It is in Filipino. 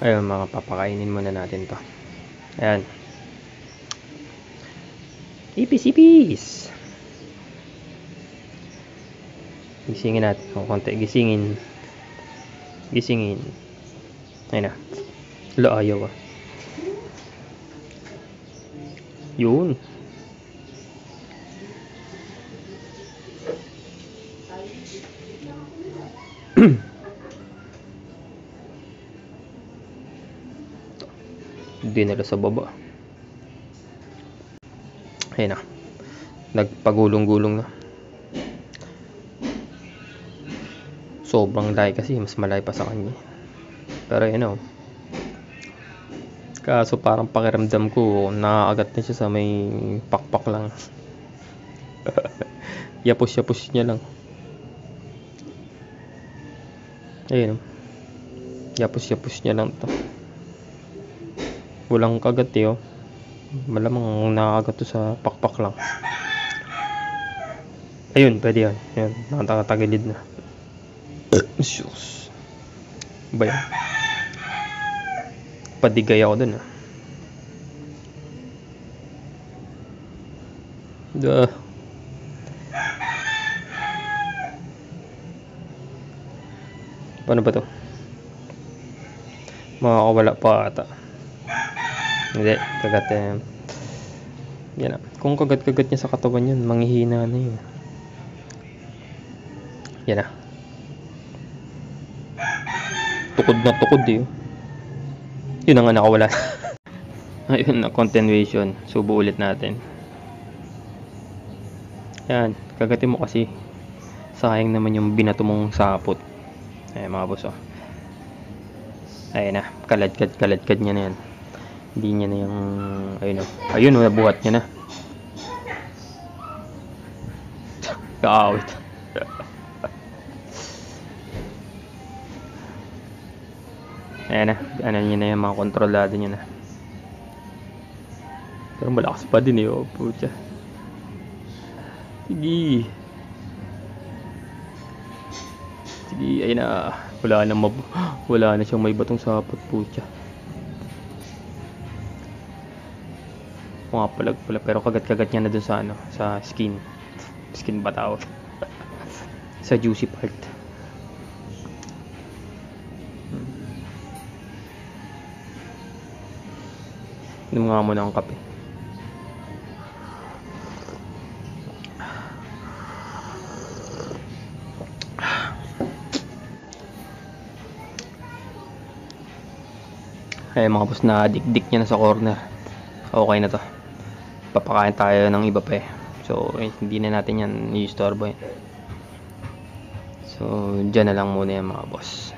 Ayun, mga papakainin muna natin to. Ayan. Ipis. Gisingin natin o konti. Gisingin. Ayun na. Wala, ayaw ah. Yun. Dinala sa baba. Ayun na. Nagpagulong-gulong na. Sobrang layo kasi. Mas malayo pa sa kanya. Pero yun o. Kaso parang pakiramdam ko nakaagat na siya sa may pakpak lang. Yapos niya lang. Ayun o. Yapos niya lang to. Walang kagat eh oh. Malamang nakakagat to sa pakpak lang. Ayun, pwede yan. Ayun, nakatagilid na. Sus. Ba yan? Padigay ako dun ah. Paano ba to? Makakawala pa ata. Hindi, kagat yan. Yan ah. Kung kagat-kagat niya sa katawan yan, manghihina na yun. Yan ah. Tukod na tukod eh. Yun ang nakawala. Ayun na, continuation. Subo ulit natin. Yan, kagatin mo kasi. Sayang naman yung binato mong sapot. Ayan mga boss oh. Ayun na, kaladkad niya na yan. Hindi niya na yung, ayun oh. Ayun oh, nabuhat niya na. Kaawit. Ayan na, ano niya na yung mga kontrolado niya na. Pero malakas pa din eh oh, putya. Sige, ayun na. Wala na siyang may batong sapot, putya. Mga palag pala, pero kagat-kagat niya na dun sa ano, sa skin ba tawag? Sa juicy part. Inom nga muna ang kape. Ay mga boss, na dikdik niya na sa corner. Okay na to. Papakain tayo ng iba pa eh. So hindi na natin yan i-istorbo eh. So dyan na lang muna yan mga boss.